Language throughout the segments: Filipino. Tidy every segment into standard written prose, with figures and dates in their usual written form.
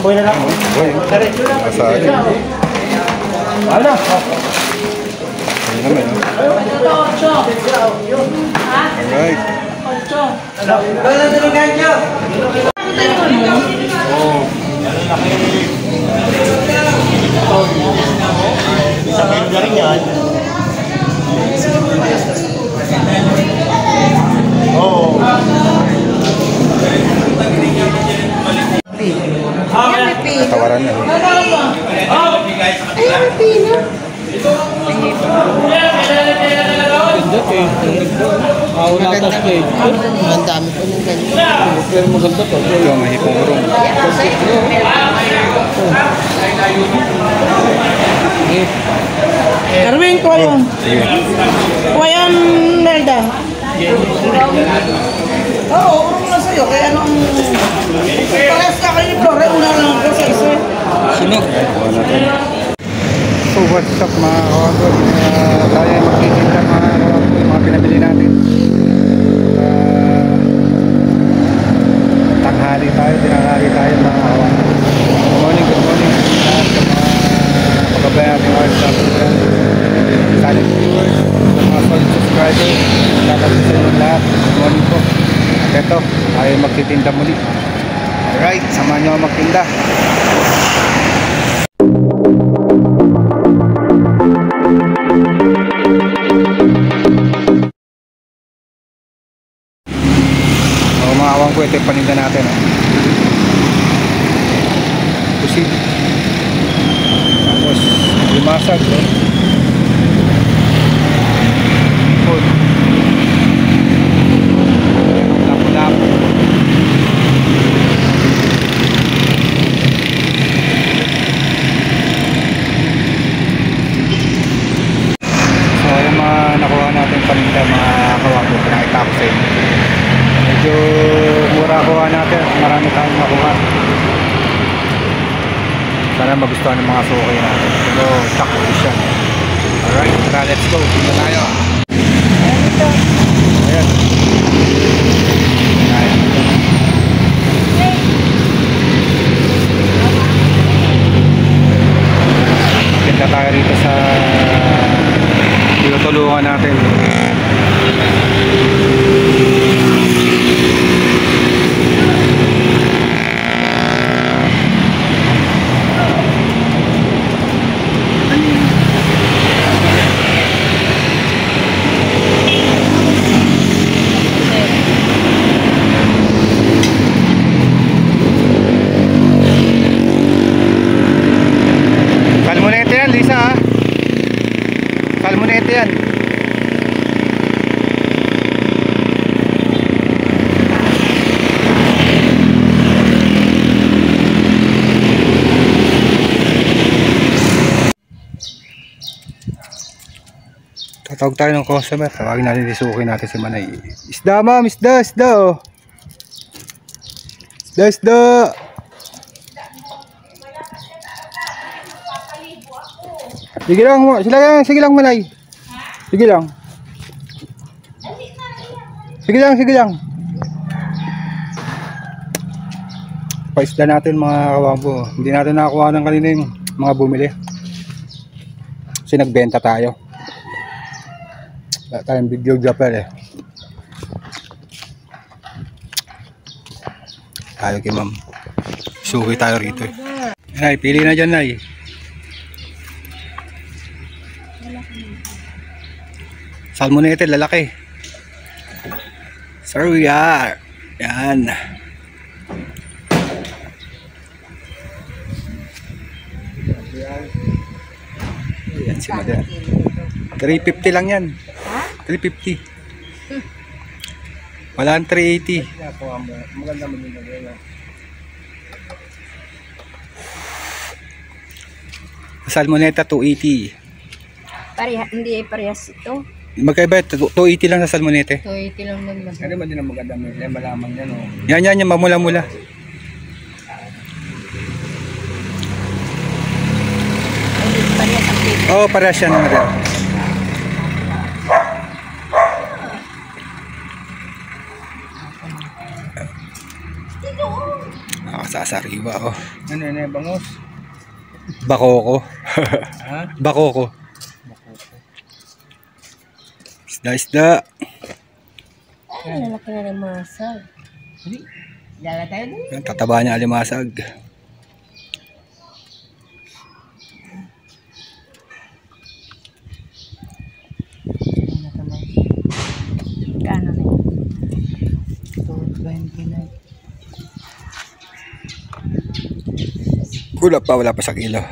Boy na lang. Boy. Asali. Ano? Ayun naman. Alright. Isang kilo na rin yan. Oo. Tawaran na. Ang dami po ng ganyan. Maganda to. Ito, mahipong urong. Erwin, kuha yun. Sige. Kuha yun, Nelda. Oo, urong na sa'yo. Kaya anong... Parehas ka kayo ni Flore. Una lang ako sa isa. Sunog. So what's up mga kawagod? Tayo ay magtitinda mga kawagod. Yung mga pinabili natin. Tanghali tayo, tinanghali tayo mga kawagod. Good morning, good morning. Lahat sa mga pagkabay natin WhatsApp. Silent viewers, sa mga solid subscribers. Shoutout sa inyo lahat. Good morning po. At ito, tayo ay magtitinda muli. Alright, samahan nyo ang magtinda. Mga awang ko, ito yung paninda natin. Pusit. Tapos limasag. Food. Lapo-lapo. So yung mga nakuha natin paninda mga kawago, pinakita ko sa inyo. Medyo mura kuha natin, marami tayong makuha. Sana magustuhan ng mga suki natin. Pero takbo siya. Alright, tara, let's go. Tingnan tayo. Ayan. Ayan. Pinta tayo rito sa tinutulungan natin. Salmonete yan, Lisa, ha? Salmonete yan. Tatawag tayo ng customer. Tawagin natin, isukin natin si Manay. Isda, ma'am, isda, isda, oh. Isda, isda. Sige lang, sige lang Manay. Sige lang. Sige lang, sige lang. Paisda natin mga kawabo. Hindi natin nakakuha ng kanina yung mga bumili. Kasi nagbenta tayo. Wala tayong videographer eh. Tayo kay ma'am. Suki tayo rito eh. Nay, pili na dyan, Nay. Salmonete, lalaki. Sir, we are. Yan. Yan si Madam. 350 lang yan. 350. Wala ang 380. Maganda mo din na. Salmoneta 280. Hindi parehas ito. Magkaiba, 280 lang sa salmonete. 280 lang naman. Ano ba din ang maganda mo? Malaman yan, oh. Yan, mamula-mula. Parehas ang pito. Oo, parehas yan, Madam. sariwa oh. Ano yun, bangus? Bakoko. Ha? Bakoko. Isda. Ay, lalaki na rin masag. Dala tayo din. Ang tataba niya alimasag. Kano na yun? 229. Wala pa sa kilo.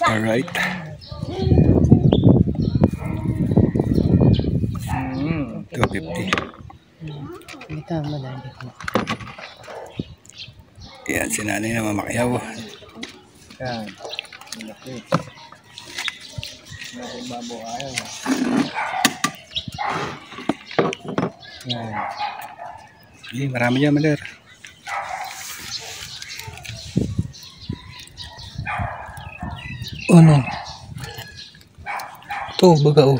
Alright. Hmm. 250. Ito, madali ko. Yan, si nanay na mamakyaw. Yan. Malaki. Malaki babo ayaw. Yan. Hindi, marami dyan, maler. Ano? Ito, baga oh.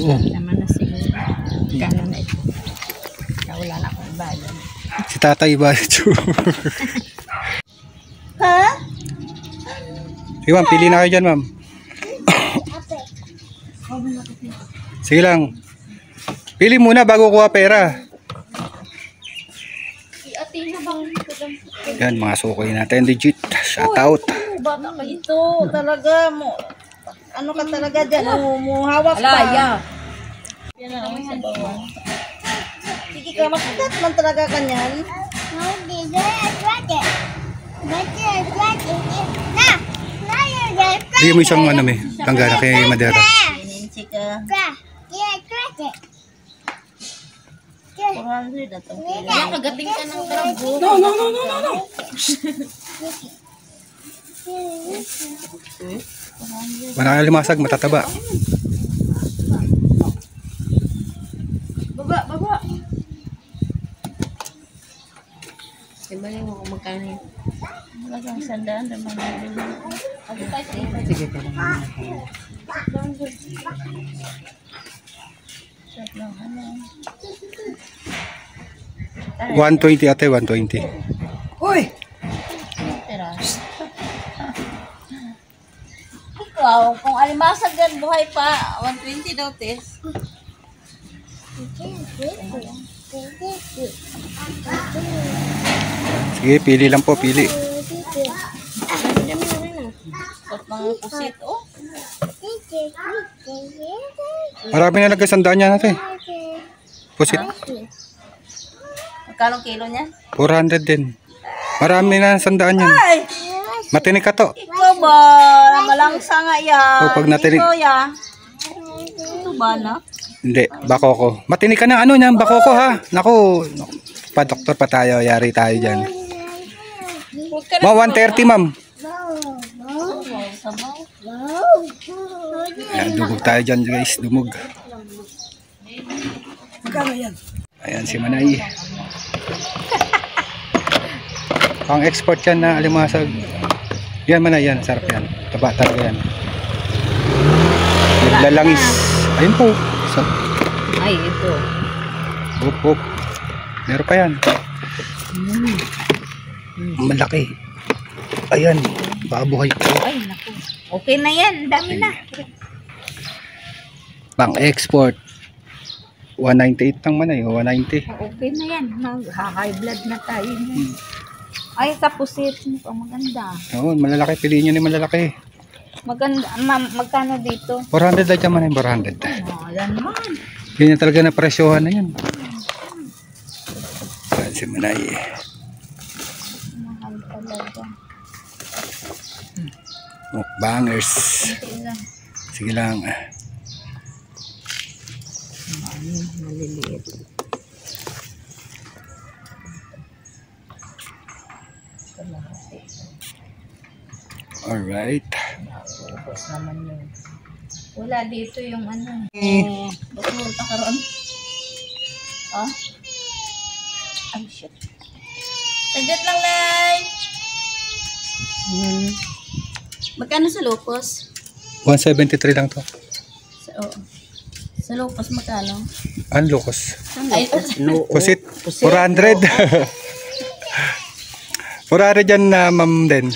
Oo. Naman na siguro. Kano na ito. Kaya wala na akong bayan. Si tatay ba? Ha? Sige ma'am, pili na kayo dyan ma'am. Sige lang. Pili muna bago kuha pera. Yan, mga sukoy natin. Legit. Shout out. Bata ka ito. Talaga mo. Ano ka talaga dyan? Hawak pa. Yan na, sa bawah. Sige ka, masikat man talaga kanyan. Bigyan mo isang ano may. Tanggana kay Madera. Pininsi ka. 400 na itong kilo. Nakagating ka ng karabo. No. Manakal limasag, matataba. Baba. Sibali mo kung magkano yun. Talagang sandaan naman. Sige ka naman. 120 ate, 120. Uy! Ikaw, kung alimasag yan, buhay pa. 120 daw, Tess. Sige, pili lang po, pili. At mga pusit, oh. Marami na nagkasandaan niya natin. Pusit. Magkano kilo niya? 400 din. Marami na sandaan yan. Ay! Matinik ka to. Ikaw ba? Malangsa nga yan. Oh, pag natinig- Ikaw ya. Ito ba na? Hindi, bakoko. Matinik ka na ano niyan, bakoko ha. Naku, pa doktor pa tayo, yari tayo dyan. Ma, 130 ma'am. Sabaw. Ayan, dumog tayo dyan guys, dumog. Magkano yan? Ayan si Manay. Pang export yan na alimasag. Yan Manay, yan, sarap yan. Taba talaga yan. Naglalangis. Ayun po. Ay, ito. Hop. Meron pa yan. Malaki. Ayan, babuhay ko. Ay, naku. Okay na yan. Dami na. Pang export. 198 lang Manay, 190. Okay na yan. Mag-high blood na tayo. Ay, tapos ito pa maganda. Oo, malalaki. Piliin nyo ni malalaki. Maganda. Magkano dito? 400 lang dyan Manay, 400. Oh, yan man. Ganyan talaga na presyohan na yan. Ayan si Manay. Mahal talaga. Mukbangers. Ito lang. Sige lang. Maliliit. Alright. Tapos naman yun. Wala dito yung ano. Ba't mo ito karoon? Oh? Ay, shit. Saglit lang, Lai. Magkano sa locos? 173 lang to. Sa locos, magkano? Ang locos. Ay, Pusit. Pusit. 400. 400 yan na ma'am din.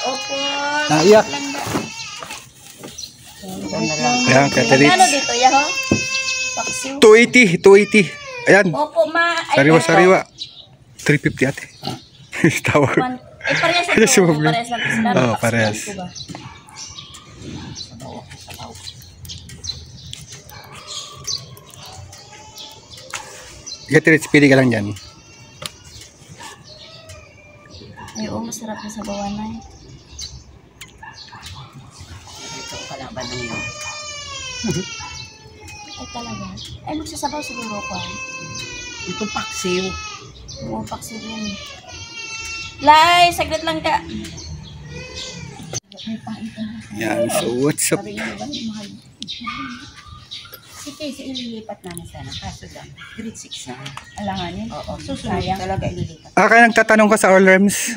Opo. Naiyak. Ayan, Kate Ritz. Ano dito, yaho? Paksiw. 280. Ayan. Opo, Sariwa-sariwa. 350 ate. Tawag. Parehas Ano ito. sumabli? Parehas lang sila. Oo, parehas. Kate Ritz, pili ka lang dyan. Ay, oo, masarap na sa bawanay. Ito kalaban ng yun. Ay, talaga. Ay, magsasabaw siguro ko. Ito paksiw. Oo, paksiw yan. Lai, saglit lang ka. Yan, so what's up? Si Casey ililipat namin sana. Kaso lang, grade 6 na. Alanganin. Oo, susunod talaga ililipat. Ah, kaya nagtatanong ka sa All Rems.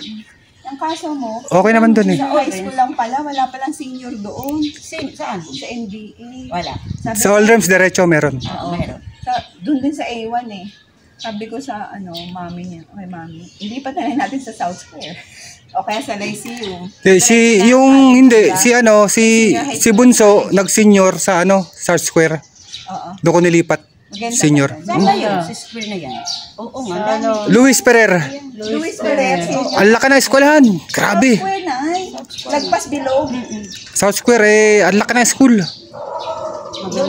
Ang kaso mo, Okay naman dun eh. sa high school lang pala, wala palang senior doon. Saan? Sa NBA. Wala. Sabi Sa All Rems, diretso meron. Oo, meron. doon din sa A1 eh. Sabi ko sa mami niya, okay mami, ilipat na lang natin sa South Square. O kaya sa Lyceum. Si Bunso, nag-senior sa South Square. Oo. Doon ko nilipat. Maganda Senior. ka Saan na yun? Si square na yan. Oo nga, dami. Luis Ferrer. Luis Perez. Ang laki na eskwelahan. Grabe. Square na ay. Lagpas below. South Square ang laki na school. Yun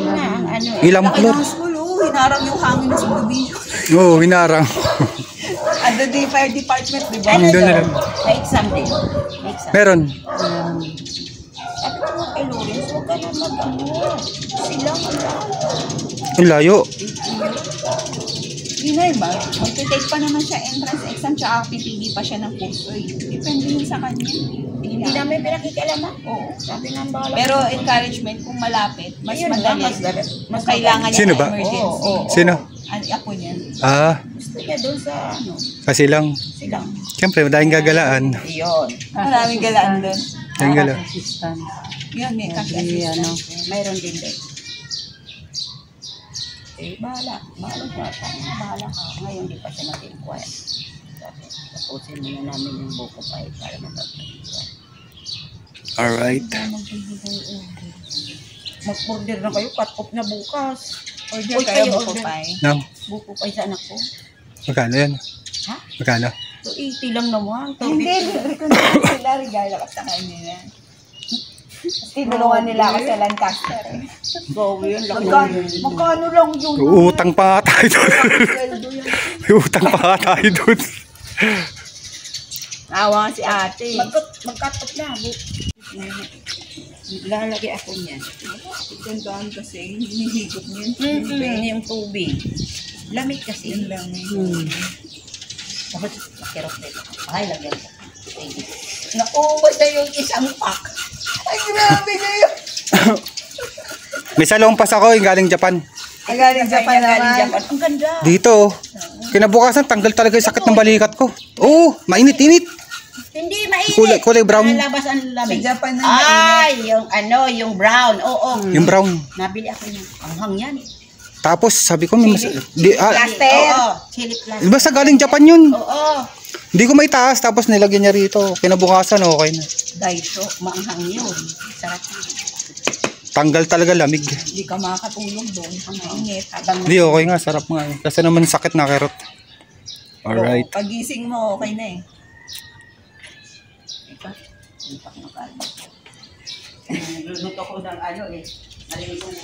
na ang ano eh. Ilang Laki floor? ng school, hinarang yung hangin na sa probinsya. Oo, hinarang. At the fire department, di ba? Ano Doon na to? lang. May exam din. May exam. Meron. Sabi ko nga kay Lawrence, huwag ka na mag-ano. Sila ka lang. Ang layo. Yun na ba? Magte-take pa naman siya entrance exam tsaka pipili pa siya ng kurso eh. Depende yun sa kanya. Hindi namin pinakikialaman. Oo. Sabi ng bahala. Pero encouragement, kung malapit, mas Ayun madali. nga, Mas kailangan niya Sino ng ba? emergency. Oo. Sino? Ako niyan. Gusto niya doon sa ano. Kasi lang. Silang. Siyempre, madahing gagalaan. Iyon. Maraming galaan doon. Madahing gala. Yun, may kaki assistant. Mayroon din doon. Bahala. Bahala ka. Bahala ka. Ngayon di pa siya nag-inquire. Tapusin muna namin yung buko pa para mag-inquire. Alright. Mag-order na kayo. Cut off na bukas. Order Uy, kayo kayo buko order. pie. Nang, Buko pa sa anak ko. magkano yan? Ha? Magkano? So, 80 lang naman. Hindi, reconsider sila regalo ka sa kanila. Tinulungan nila ako sa Lancaster eh. Bawi yun. Magkano lang yun? Utang pa nga tayo doon. Utang pa nga tayo doon. Awa si ate. Mag-cut off na. Lalagay ako niyan. Gantaan kasi, hinihigop niyan. Yung tubig. Lamig kasi. Yun lang eh. Tapos, makirok dito. Ay, lagyan ko. Sige. Naubos na yung isang pack. Ay, grabe kayo! May salongpas ako yung galing Japan. Galing Japan naman. Ang ganda. Dito, kinabukasan tanggal talaga yung sakit ng balikat ko. Oo, mainit-init. Hindi, mainit. Kulay brown. Lalabas ang Sa lamig. Japan na Ay, yung brown. Oo. Yung brown. Nabili ako niyan. Ang hang yan. Tapos sabi ko, Plaster. Oo. Chili plastic. basta galing Japan yun. Oo. Hindi ko may taas, tapos nilagyan niya rito. Kinabukasan, okay na. Daiso. Maanghang yun. Sarap yun. Tanggal talaga lamig. Hindi ka makakatulog doon. Ang mainit. Hindi, okay nga, sarap nga eh. Kasi naman sakit na kerot. Alright. Pagising mo, okay na eh. Nagluluto ko ng ano eh. Nalilito mo.